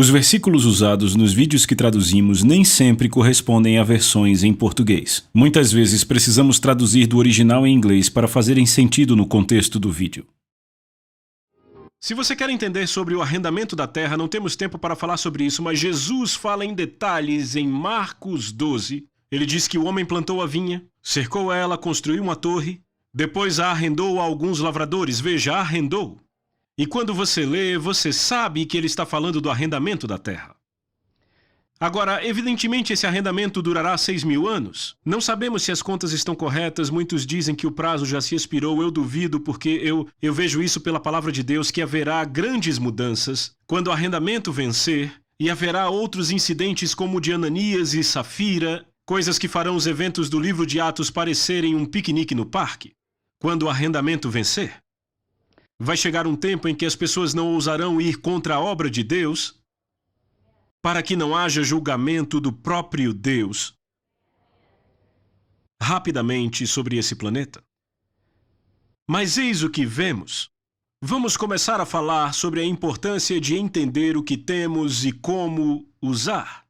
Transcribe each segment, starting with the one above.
Os versículos usados nos vídeos que traduzimos nem sempre correspondem a versões em português. Muitas vezes precisamos traduzir do original em inglês para fazerem sentido no contexto do vídeo. Se você quer entender sobre o arrendamento da terra, não temos tempo para falar sobre isso, mas Jesus fala em detalhes em Marcos 12. Ele diz que o homem plantou a vinha, cercou ela, construiu uma torre, depois a arrendou a alguns lavradores. Veja, arrendou. E quando você lê, você sabe que ele está falando do arrendamento da terra. Agora, evidentemente esse arrendamento durará 6.000 anos. Não sabemos se as contas estão corretas, muitos dizem que o prazo já se expirou, eu duvido porque eu vejo isso pela palavra de Deus, que haverá grandes mudanças quando o arrendamento vencer, e haverá outros incidentes como o de Ananias e Safira, coisas que farão os eventos do livro de Atos parecerem um piquenique no parque, quando o arrendamento vencer. Vai chegar um tempo em que as pessoas não ousarão ir contra a obra de Deus, para que não haja julgamento do próprio Deus rapidamente sobre esse planeta. Mas eis o que vemos. Vamos começar a falar sobre a importância de entender o que temos e como usar.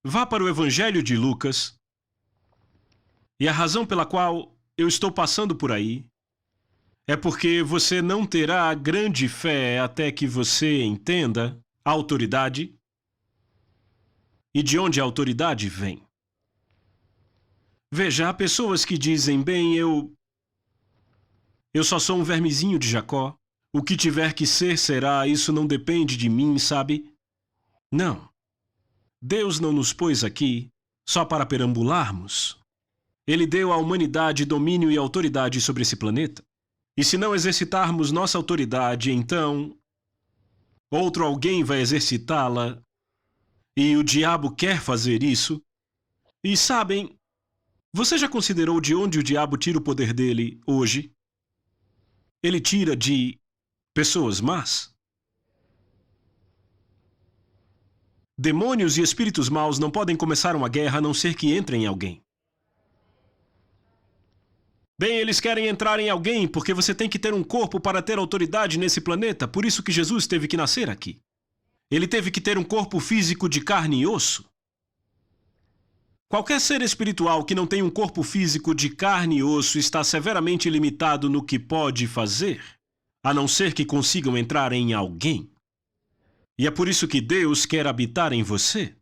Vá para o Evangelho de Lucas, e a razão pela qual eu estou passando por aí é porque você não terá grande fé até que você entenda a autoridade e de onde a autoridade vem. Veja, há pessoas que dizem, bem, eu só sou um vermezinho de Jacó, o que tiver que ser será, isso não depende de mim, sabe? Não. Deus não nos pôs aqui só para perambularmos. Ele deu à humanidade domínio e autoridade sobre esse planeta. E se não exercitarmos nossa autoridade, então outro alguém vai exercitá-la, e o diabo quer fazer isso. E sabem, você já considerou de onde o diabo tira o poder dele hoje? Ele tira de pessoas más. Demônios e espíritos maus não podem começar uma guerra a não ser que entrem em alguém. Bem, eles querem entrar em alguém porque você tem que ter um corpo para ter autoridade nesse planeta, por isso que Jesus teve que nascer aqui. Ele teve que ter um corpo físico de carne e osso. Qualquer ser espiritual que não tem um corpo físico de carne e osso está severamente limitado no que pode fazer, a não ser que consigam entrar em alguém. E é por isso que Deus quer habitar em você.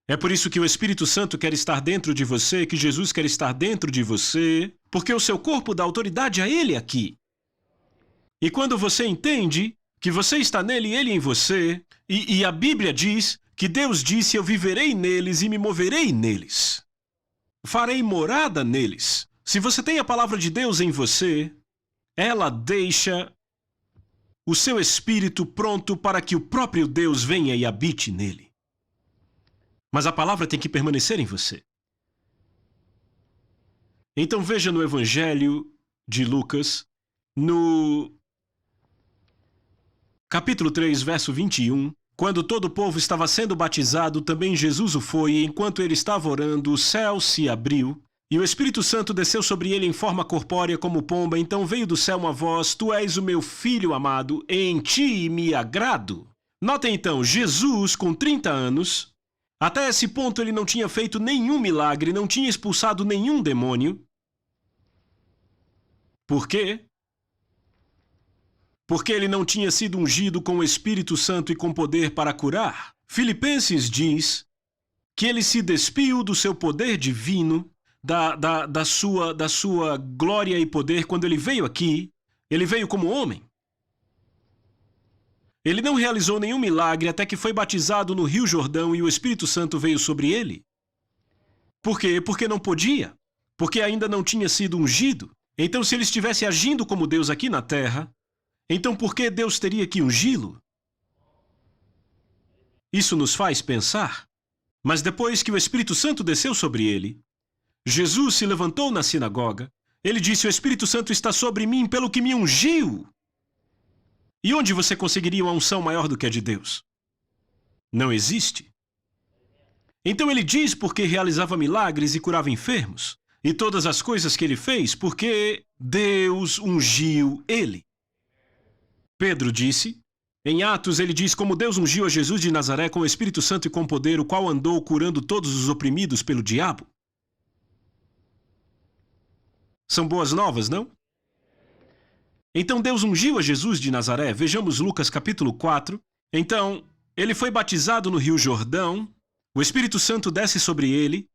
É por isso que o Espírito Santo quer estar dentro de você, que Jesus quer estar dentro de você, porque o seu corpo dá autoridade a Ele aqui. E quando você entende que você está nele e Ele em você, e a Bíblia diz que Deus disse, eu viverei neles e me moverei neles. Farei morada neles. Se você tem a palavra de Deus em você, ela deixa o seu espírito pronto para que o próprio Deus venha e habite nele. Mas a palavra tem que permanecer em você. Então veja no Evangelho de Lucas, no capítulo 3, verso 21, quando todo o povo estava sendo batizado, também Jesus o foi, e enquanto ele estava orando, o céu se abriu, e o Espírito Santo desceu sobre ele em forma corpórea como pomba. Então veio do céu uma voz, tu és o meu filho amado, em ti me agrado. Notem então, Jesus com 30 anos... Até esse ponto ele não tinha feito nenhum milagre, não tinha expulsado nenhum demônio. Por quê? Porque ele não tinha sido ungido com o Espírito Santo e com poder para curar. Filipenses diz que ele se despiu do seu poder divino, da sua glória e poder quando ele veio aqui. Ele veio como homem. Ele não realizou nenhum milagre até que foi batizado no Rio Jordão e o Espírito Santo veio sobre ele. Por quê? Porque não podia. Porque ainda não tinha sido ungido. Então, se ele estivesse agindo como Deus aqui na terra, então por que Deus teria que ungí-lo? Isso nos faz pensar. Mas depois que o Espírito Santo desceu sobre ele, Jesus se levantou na sinagoga. Ele disse, o Espírito Santo está sobre mim pelo que me ungiu. E onde você conseguiria uma unção maior do que a de Deus? Não existe. Então ele diz porque realizava milagres e curava enfermos, e todas as coisas que ele fez porque Deus ungiu ele. Pedro disse, Em Atos, ele diz como Deus ungiu a Jesus de Nazaré com o Espírito Santo e com poder, o qual andou curando todos os oprimidos pelo diabo. São boas novas, não? Então Deus ungiu a Jesus de Nazaré. Vejamos Lucas capítulo 4. Então, ele foi batizado no Rio Jordão, o Espírito Santo desce sobre ele.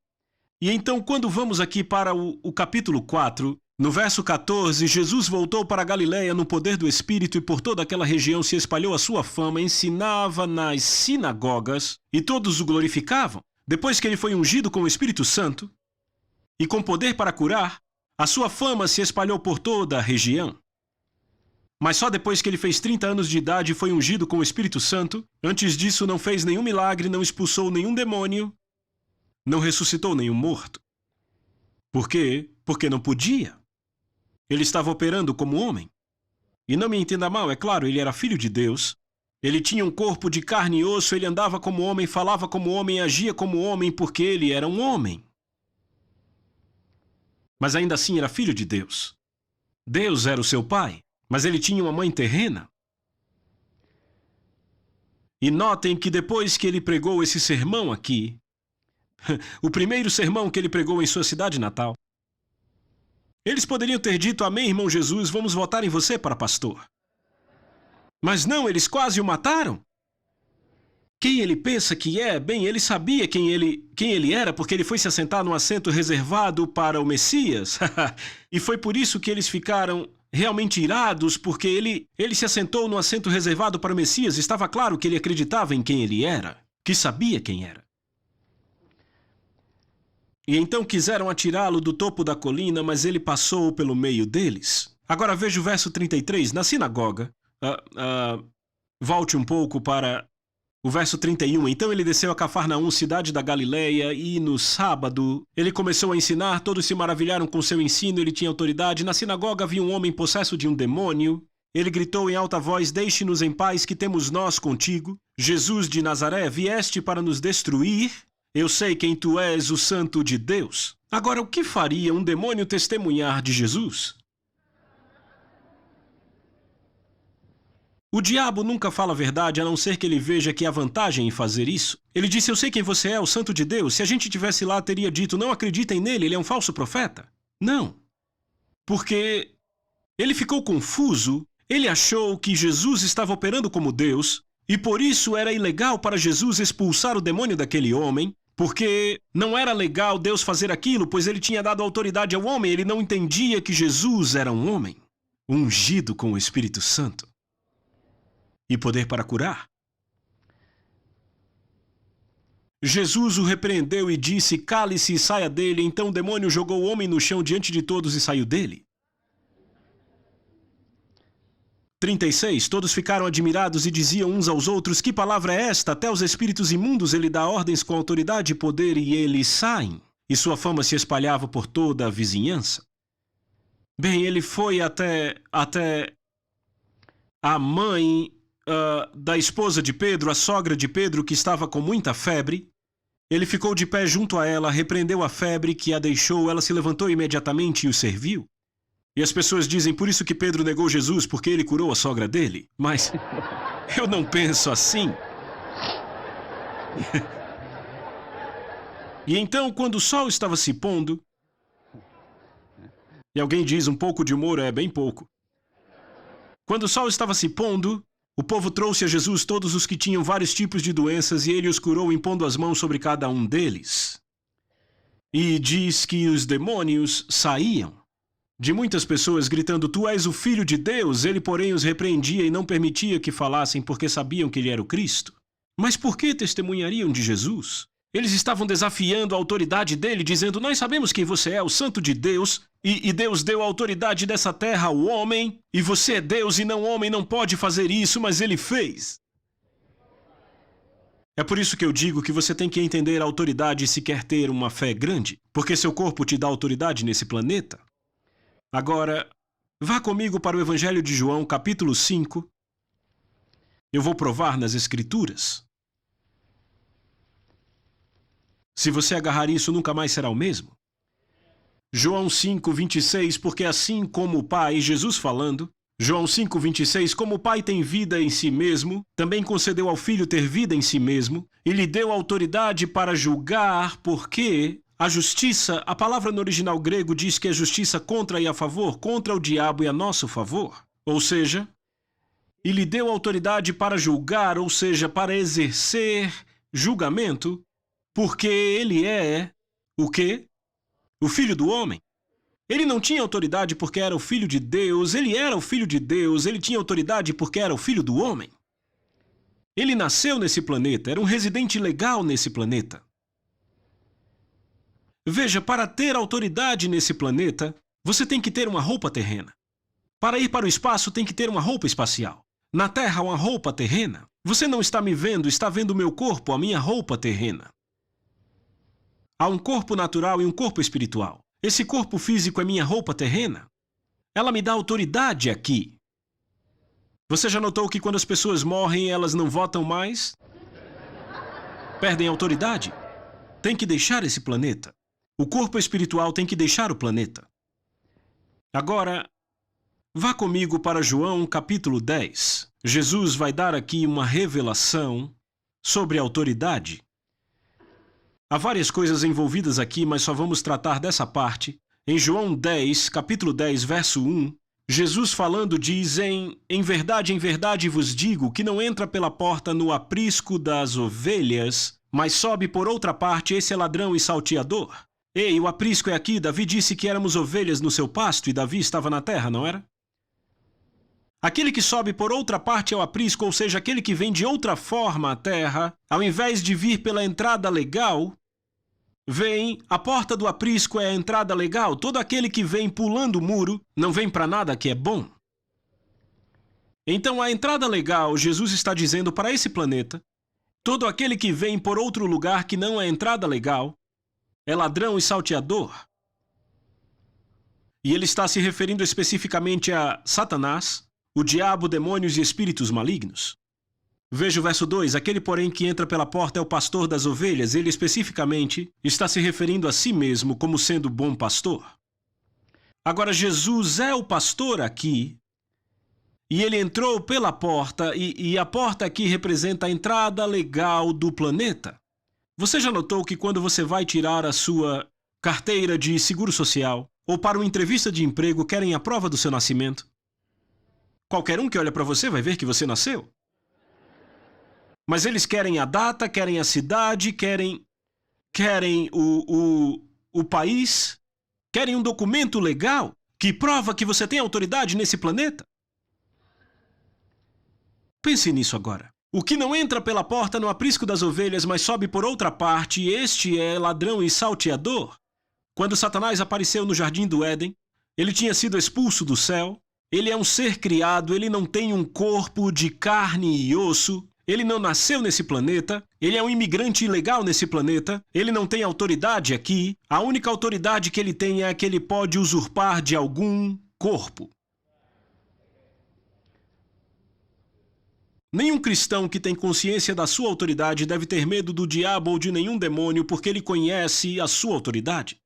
E então, quando vamos aqui para o capítulo 4, no verso 14, Jesus voltou para a Galiléia no poder do Espírito e por toda aquela região se espalhou a sua fama, ensinava nas sinagogas e todos o glorificavam. Depois que ele foi ungido com o Espírito Santo e com poder para curar, a sua fama se espalhou por toda a região. Mas só depois que ele fez 30 anos de idade e foi ungido com o Espírito Santo, antes disso não fez nenhum milagre, não expulsou nenhum demônio, não ressuscitou nenhum morto. Por quê? Porque não podia. Ele estava operando como homem. E não me entenda mal, é claro, ele era filho de Deus. Ele tinha um corpo de carne e osso, ele andava como homem, falava como homem, agia como homem, porque ele era um homem. Mas ainda assim era filho de Deus. Deus era o seu pai, mas ele tinha uma mãe terrena. E notem que depois que ele pregou esse sermão aqui, o primeiro sermão que ele pregou em sua cidade natal, eles poderiam ter dito: amém, irmão Jesus, vamos votar em você para pastor. Mas não, eles quase o mataram. Quem ele pensa que é? Bem, ele sabia quem ele era, porque ele foi se assentar num assento reservado para o Messias. E foi por isso que eles ficaram realmente irados, porque ele se assentou no assento reservado para o Messias. Estava claro que ele acreditava em quem ele era, que sabia quem era. E então quiseram atirá-lo do topo da colina, mas ele passou pelo meio deles. Agora veja o verso 33, na sinagoga. Volte um pouco para o verso 31. Então ele desceu a Cafarnaum, cidade da Galileia, e no sábado ele começou a ensinar. Todos se maravilharam com seu ensino, ele tinha autoridade. Na sinagoga havia um homem possesso de um demônio. Ele gritou em alta voz: deixe-nos em paz, que temos nós contigo. Jesus de Nazaré, vieste para nos destruir? Eu sei quem tu és, o Santo de Deus. Agora, o que faria um demônio testemunhar de Jesus? O diabo nunca fala a verdade, a não ser que ele veja que há vantagem em fazer isso. Ele disse: eu sei quem você é, o Santo de Deus. Se a gente tivesse lá, teria dito: não acreditem nele, ele é um falso profeta. Não. Porque ele ficou confuso, ele achou que Jesus estava operando como Deus, e por isso era ilegal para Jesus expulsar o demônio daquele homem, porque não era legal Deus fazer aquilo, pois ele tinha dado autoridade ao homem. Ele não entendia que Jesus era um homem, ungido com o Espírito Santo e poder para curar. Jesus o repreendeu e disse: cale-se e saia dele. Então o demônio jogou o homem no chão diante de todos e saiu dele. 36. Todos ficaram admirados e diziam uns aos outros: que palavra é esta? Até os espíritos imundos ele dá ordens com autoridade e poder, e eles saem. E sua fama se espalhava por toda a vizinhança. Bem, ele foi até a mãe da esposa de Pedro, a sogra de Pedro, que estava com muita febre. Ele ficou de pé junto a ela, repreendeu a febre que a deixou, ela se levantou imediatamente e o serviu. E as pessoas dizem: por isso que Pedro negou Jesus, porque ele curou a sogra dele. Mas eu não penso assim. E então, quando o sol estava se pondo, e alguém diz: um pouco de humor é bem pouco. Quando o sol estava se pondo, o povo trouxe a Jesus todos os que tinham vários tipos de doenças, e ele os curou impondo as mãos sobre cada um deles. E diz que os demônios saíam de muitas pessoas gritando: tu és o Filho de Deus. Ele, porém, os repreendia e não permitia que falassem, porque sabiam que ele era o Cristo. Mas por que testemunhariam de Jesus? Eles estavam desafiando a autoridade dele, dizendo: nós sabemos quem você é, o Santo de Deus, e Deus deu a autoridade dessa terra ao homem, e você é Deus e não homem, não pode fazer isso, mas ele fez. É por isso que eu digo que você tem que entender a autoridade se quer ter uma fé grande, porque seu corpo te dá autoridade nesse planeta. Agora, vá comigo para o Evangelho de João, capítulo 5. Eu vou provar nas Escrituras. Se você agarrar isso, nunca mais será o mesmo. João 5, 26, porque assim como o Pai, Jesus falando, João 5,26, como o Pai tem vida em si mesmo, também concedeu ao Filho ter vida em si mesmo, e lhe deu autoridade para julgar, porque a justiça, a palavra no original grego diz que é justiça contra e a favor, contra o diabo e a nosso favor. Ou seja, e lhe deu autoridade para julgar, ou seja, para exercer julgamento, porque ele é o quê? O Filho do Homem. Ele não tinha autoridade porque era o Filho de Deus, ele era o Filho de Deus, ele tinha autoridade porque era o Filho do Homem. Ele nasceu nesse planeta, era um residente legal nesse planeta. Veja, para ter autoridade nesse planeta, você tem que ter uma roupa terrena. Para ir para o espaço, tem que ter uma roupa espacial. Na Terra, uma roupa terrena. Você não está me vendo, está vendo o meu corpo, a minha roupa terrena. Há um corpo natural e um corpo espiritual. Esse corpo físico é minha roupa terrena. Ela me dá autoridade aqui. Você já notou que quando as pessoas morrem, elas não votam mais? Perdem autoridade? Tem que deixar esse planeta. O corpo espiritual tem que deixar o planeta. Agora, vá comigo para João capítulo 10. Jesus vai dar aqui uma revelação sobre a autoridade. Há várias coisas envolvidas aqui, mas só vamos tratar dessa parte. Em João 10, capítulo 10, verso 1, Jesus falando diz, em verdade vos digo que não entra pela porta no aprisco das ovelhas, mas sobe por outra parte, esse é ladrão e salteador. Ei, o aprisco é aqui, Davi disse que éramos ovelhas no seu pasto e Davi estava na terra, não era? Aquele que sobe por outra parte é o aprisco, ou seja, aquele que vem de outra forma à terra, ao invés de vir pela entrada legal, vem, a porta do aprisco é a entrada legal, todo aquele que vem pulando o muro não vem para nada que é bom. Então a entrada legal, Jesus está dizendo para esse planeta, todo aquele que vem por outro lugar que não é entrada legal, é ladrão e salteador. E ele está se referindo especificamente a Satanás, o diabo, demônios e espíritos malignos. Veja o verso 2, aquele porém que entra pela porta é o pastor das ovelhas, ele especificamente está se referindo a si mesmo como sendo bom pastor. Agora Jesus é o pastor aqui, e ele entrou pela porta, e a porta aqui representa a entrada legal do planeta. Você já notou que quando você vai tirar a sua carteira de seguro social, ou para uma entrevista de emprego, querem a prova do seu nascimento? Qualquer um que olha para você vai ver que você nasceu. Mas eles querem a data, querem a cidade, querem o país, querem um documento legal que prova que você tem autoridade nesse planeta. Pense nisso agora. O que não entra pela porta no aprisco das ovelhas, mas sobe por outra parte, este é ladrão e salteador. Quando Satanás apareceu no jardim do Éden, ele tinha sido expulso do céu, ele é um ser criado, ele não tem um corpo de carne e osso, ele não nasceu nesse planeta, ele é um imigrante ilegal nesse planeta, ele não tem autoridade aqui, a única autoridade que ele tem é que ele pode usurpar de algum corpo. Nenhum cristão que tem consciência da sua autoridade deve ter medo do diabo ou de nenhum demônio porque ele conhece a sua autoridade.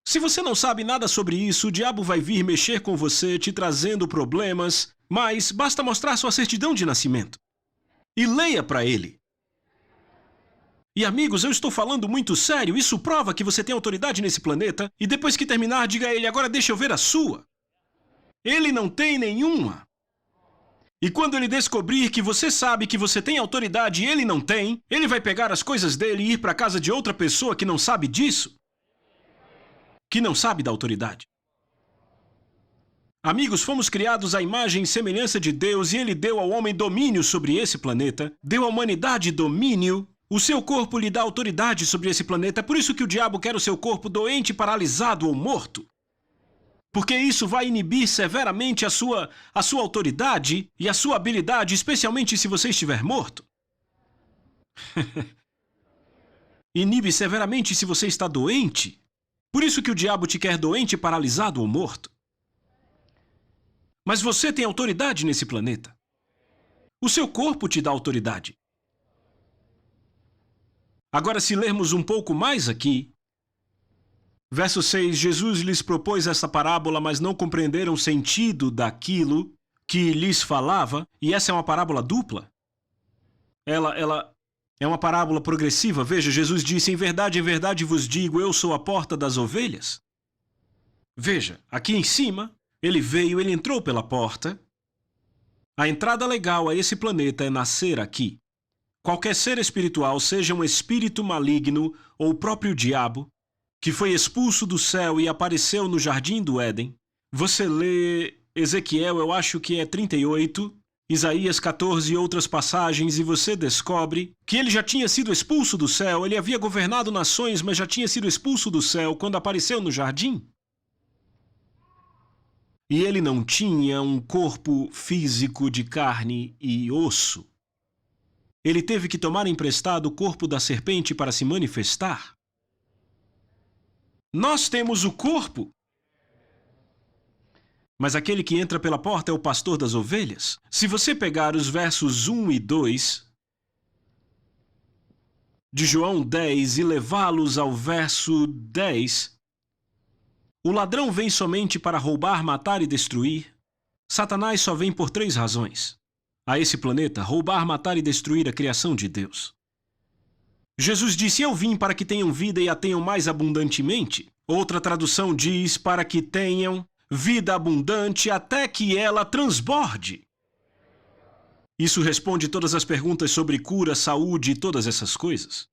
Se você não sabe nada sobre isso, o diabo vai vir mexer com você, te trazendo problemas, mas basta mostrar sua certidão de nascimento. E leia para ele. E amigos, eu estou falando muito sério, isso prova que você tem autoridade nesse planeta, e depois que terminar, diga a ele, agora deixa eu ver a sua. Ele não tem nenhuma. E quando ele descobrir que você sabe que você tem autoridade e ele não tem, ele vai pegar as coisas dele e ir para a casa de outra pessoa que não sabe disso. Que não sabe da autoridade. Amigos, fomos criados à imagem e semelhança de Deus e Ele deu ao homem domínio sobre esse planeta, deu à humanidade domínio. O seu corpo lhe dá autoridade sobre esse planeta, é por isso que o diabo quer o seu corpo doente, paralisado ou morto. Porque isso vai inibir severamente a sua autoridade e a sua habilidade, especialmente se você estiver morto. Inibe severamente se você está doente. Por isso que o diabo te quer doente, paralisado ou morto. Mas você tem autoridade nesse planeta. O seu corpo te dá autoridade. Agora, se lermos um pouco mais aqui, Verso 6, Jesus lhes propôs essa parábola, mas não compreenderam o sentido daquilo que lhes falava, e essa é uma parábola dupla. Ela é uma parábola progressiva. Veja, Jesus disse, em verdade vos digo, eu sou a porta das ovelhas. Veja, aqui em cima, ele entrou pela porta. A entrada legal a esse planeta é nascer aqui. Qualquer ser espiritual, seja um espírito maligno ou o próprio diabo, que foi expulso do céu e apareceu no jardim do Éden. Você lê Ezequiel, eu acho que é 38, Isaías 14 e outras passagens, e você descobre que ele já tinha sido expulso do céu, ele havia governado nações, mas já tinha sido expulso do céu quando apareceu no jardim. E ele não tinha um corpo físico de carne e osso. Ele teve que tomar emprestado o corpo da serpente para se manifestar. Nós temos o corpo, mas aquele que entra pela porta é o pastor das ovelhas. Se você pegar os versos 1 e 2 de João 10 e levá-los ao verso 10, o ladrão vem somente para roubar, matar e destruir. Satanás só vem por 3 razões. A esse planeta, roubar, matar e destruir a criação de Deus. Jesus disse, eu vim para que tenham vida e a tenham mais abundantemente. Outra tradução diz, para que tenham vida abundante até que ela transborde. Isso responde todas as perguntas sobre cura, saúde e todas essas coisas.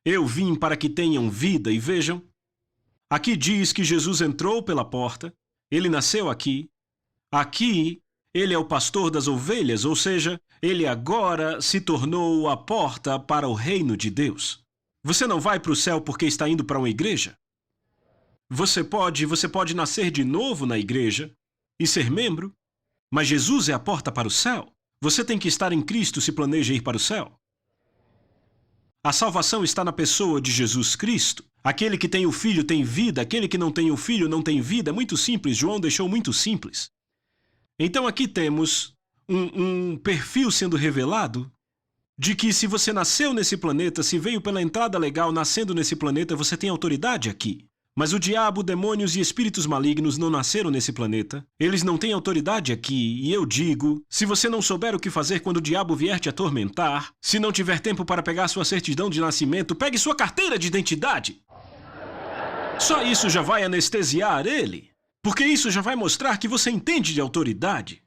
Eu vim para que tenham vida e vejam, aqui diz que Jesus entrou pela porta, ele nasceu aqui. Aqui, ele é o pastor das ovelhas, ou seja, ele agora se tornou a porta para o reino de Deus. Você não vai para o céu porque está indo para uma igreja? Você pode nascer de novo na igreja e ser membro, mas Jesus é a porta para o céu. Você tem que estar em Cristo se planeja ir para o céu. A salvação está na pessoa de Jesus Cristo. Aquele que tem o Filho tem vida, aquele que não tem o Filho não tem vida. É muito simples, João deixou muito simples. Então aqui temos um perfil sendo revelado de que se você nasceu nesse planeta, se veio pela entrada legal nascendo nesse planeta, você tem autoridade aqui. Mas o diabo, demônios e espíritos malignos não nasceram nesse planeta. Eles não têm autoridade aqui. E eu digo, se você não souber o que fazer quando o diabo vier te atormentar, se não tiver tempo para pegar sua certidão de nascimento, pegue sua carteira de identidade. Só isso já vai anestesiar ele. Porque isso já vai mostrar que você entende de autoridade.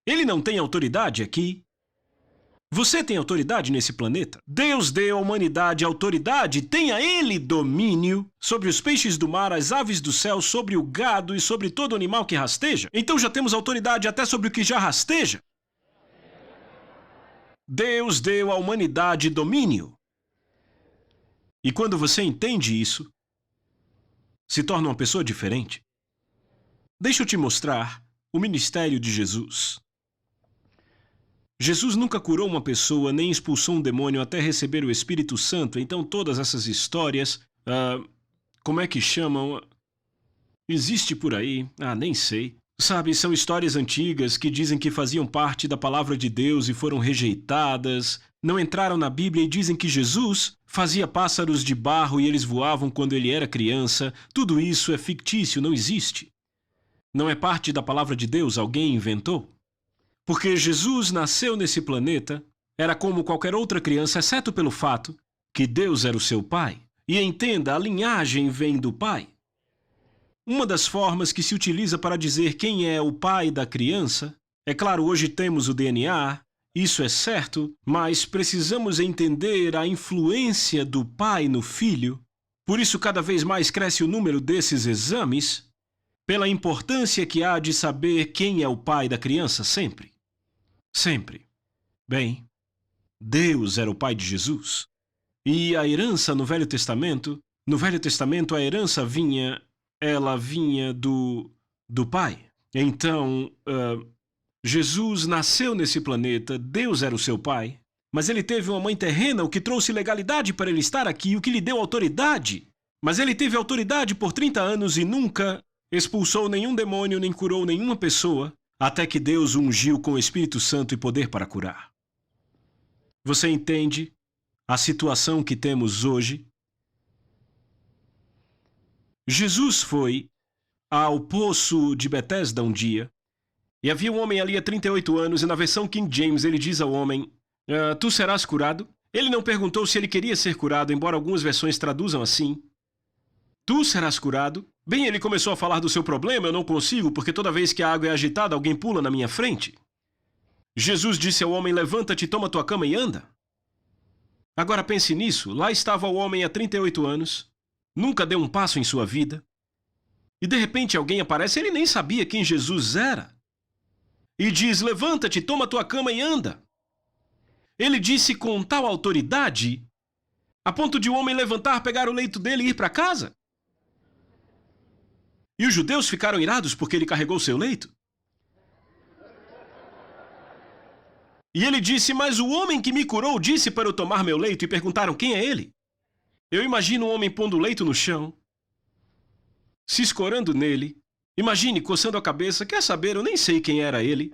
Ele não tem autoridade aqui. Você tem autoridade nesse planeta. Deus deu à humanidade autoridade, tenha ele domínio sobre os peixes do mar, as aves do céu, sobre o gado e sobre todo animal que rasteja. Então já temos autoridade até sobre o que já rasteja. Deus deu à humanidade domínio. E quando você entende isso, se torna uma pessoa diferente. Deixa eu te mostrar o ministério de Jesus. Jesus nunca curou uma pessoa, nem expulsou um demônio até receber o Espírito Santo. Então todas essas histórias, como é que chamam? Existe por aí? Nem sei. Sabe, são histórias antigas que dizem que faziam parte da palavra de Deus e foram rejeitadas, não entraram na Bíblia e dizem que Jesus fazia pássaros de barro e eles voavam quando ele era criança. Tudo isso é fictício, não existe. Não é parte da palavra de Deus, alguém inventou. Porque Jesus nasceu nesse planeta, era como qualquer outra criança, exceto pelo fato que Deus era o seu pai. E entenda, a linhagem vem do pai. Uma das formas que se utiliza para dizer quem é o pai da criança, é claro, hoje temos o DNA, isso é certo, mas precisamos entender a influência do pai no filho. Por isso, cada vez mais cresce o número desses exames, pela importância que há de saber quem é o pai da criança sempre. Sempre. Bem, Deus era o pai de Jesus. E a herança no Velho Testamento a herança vinha do pai. Então, Jesus nasceu nesse planeta, Deus era o seu pai, mas ele teve uma mãe terrena, o que trouxe legalidade para ele estar aqui, o que lhe deu autoridade. Mas ele teve autoridade por 30 anos e nunca expulsou nenhum demônio, nem curou nenhuma pessoa, até que Deus o ungiu com o Espírito Santo e poder para curar. Você entende a situação que temos hoje? Jesus foi ao poço de Betesda um dia, e havia um homem ali há 38 anos, e na versão King James ele diz ao homem, tu serás curado? Ele não perguntou se ele queria ser curado, embora algumas versões traduzam assim. Tu serás curado? Bem, ele começou a falar do seu problema, eu não consigo, porque toda vez que a água é agitada, alguém pula na minha frente. Jesus disse ao homem, levanta-te, toma tua cama e anda. Agora pense nisso, lá estava o homem há 38 anos, nunca deu um passo em sua vida, e de repente alguém aparece, ele nem sabia quem Jesus era, e diz, levanta-te, toma tua cama e anda. Ele disse com tal autoridade, a ponto de o homem levantar, pegar o leito dele e ir para casa. E os judeus ficaram irados porque ele carregou seu leito. E ele disse, mas o homem que me curou disse para eu tomar meu leito, e perguntaram quem é ele. Eu imagino um homem pondo o leito no chão, se escorando nele. Imagine, coçando a cabeça, quer saber, eu nem sei quem era ele.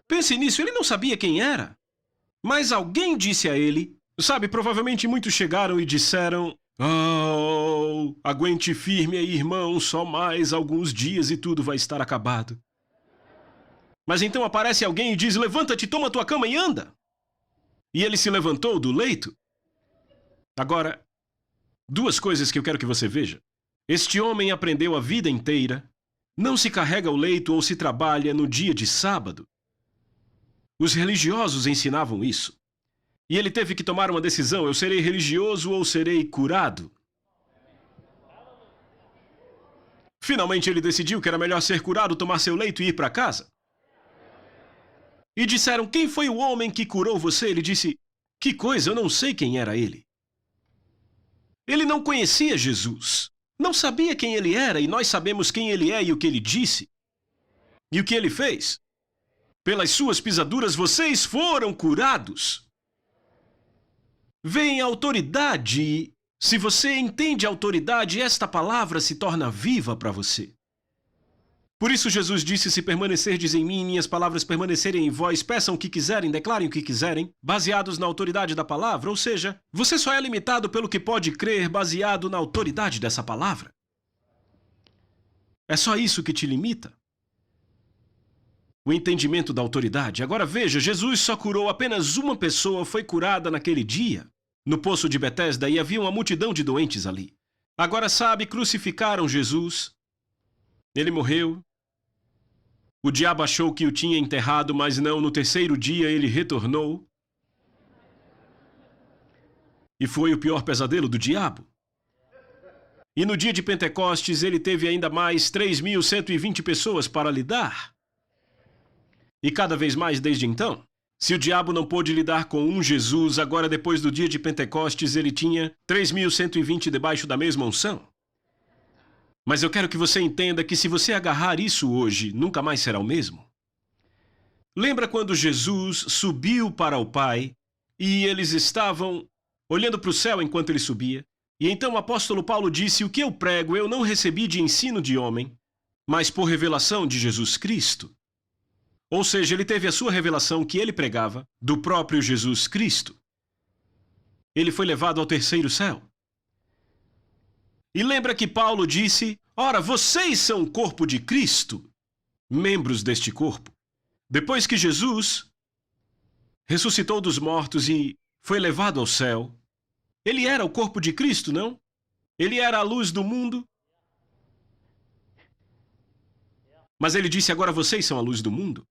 Pense nisso, ele não sabia quem era. Mas alguém disse a ele, sabe, provavelmente muitos chegaram e disseram, oh, aguente firme aí, irmão, só mais alguns dias e tudo vai estar acabado. Mas então aparece alguém e diz, levanta-te, toma tua cama e anda. E ele se levantou do leito. Agora, duas coisas que eu quero que você veja. Este homem aprendeu a vida inteira. Não se carrega o leito ou se trabalha no dia de sábado. Os religiosos ensinavam isso. E ele teve que tomar uma decisão, eu serei religioso ou serei curado? Finalmente ele decidiu que era melhor ser curado, tomar seu leito e ir para casa. E disseram, quem foi o homem que curou você? Ele disse, que coisa, eu não sei quem era ele. Ele não conhecia Jesus. Não sabia quem ele era, e nós sabemos quem ele é e o que ele disse. E o que ele fez? Pelas suas pisaduras vocês foram curados. Vem a autoridade. Se você entende a autoridade, esta palavra se torna viva para você. Por isso Jesus disse, se permanecerdes em mim, minhas palavras permanecerem em vós, peçam o que quiserem, declarem o que quiserem, baseados na autoridade da palavra, ou seja, você só é limitado pelo que pode crer baseado na autoridade dessa palavra. É só isso que te limita. O entendimento da autoridade. Agora veja, Jesus só curou apenas uma pessoa, foi curada naquele dia, no poço de Betesda, e havia uma multidão de doentes ali. Agora sabe, crucificaram Jesus, ele morreu. O diabo achou que o tinha enterrado, mas não, no terceiro dia ele retornou. E foi o pior pesadelo do diabo. E no dia de Pentecostes ele teve ainda mais 3.120 pessoas para lidar. E cada vez mais desde então. Se o diabo não pôde lidar com um Jesus, agora depois do dia de Pentecostes ele tinha 3.120 debaixo da mesma unção. Mas eu quero que você entenda que se você agarrar isso hoje, nunca mais será o mesmo. Lembra quando Jesus subiu para o Pai e eles estavam olhando para o céu enquanto ele subia? E então o apóstolo Paulo disse, o que eu prego eu não recebi de ensino de homem, mas por revelação de Jesus Cristo. Ou seja, ele teve a sua revelação que ele pregava do próprio Jesus Cristo. Ele foi levado ao terceiro céu. E lembra que Paulo disse, ora, vocês são o corpo de Cristo, membros deste corpo. Depois que Jesus ressuscitou dos mortos e foi levado ao céu, ele era o corpo de Cristo, não? Ele era a luz do mundo. Mas ele disse, agora vocês são a luz do mundo.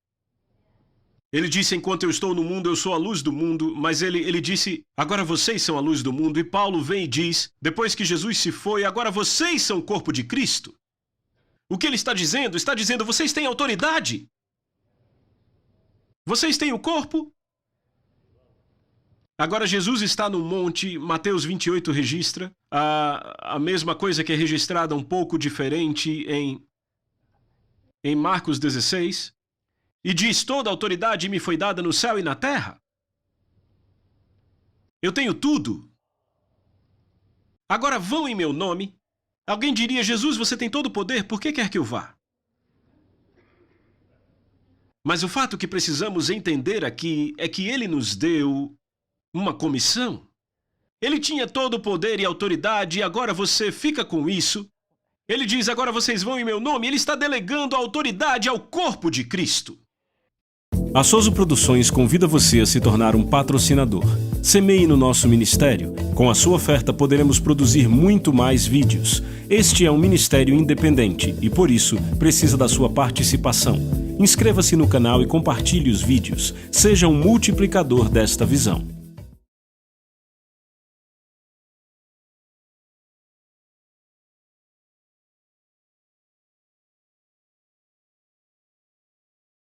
Ele disse, enquanto eu estou no mundo, eu sou a luz do mundo, mas ele disse, agora vocês são a luz do mundo. E Paulo vem e diz, depois que Jesus se foi, agora vocês são o corpo de Cristo. O que ele está dizendo? Está dizendo, vocês têm autoridade. Vocês têm o corpo. Agora Jesus está no monte, Mateus 28 registra, a mesma coisa que é registrada um pouco diferente em Marcos 16. E diz, toda a autoridade me foi dada no céu e na terra. Eu tenho tudo. Agora vão em meu nome. Alguém diria, Jesus, você tem todo o poder, por que quer que eu vá? Mas o fato que precisamos entender aqui é que ele nos deu uma comissão. Ele tinha todo o poder e autoridade e agora você fica com isso. Ele diz, agora vocês vão em meu nome. Ele está delegando a autoridade ao corpo de Cristo. A Soso Produções convida você a se tornar um patrocinador. Semeie no nosso ministério. Com a sua oferta poderemos produzir muito mais vídeos. Este é um ministério independente e, por isso, precisa da sua participação. Inscreva-se no canal e compartilhe os vídeos. Seja um multiplicador desta visão.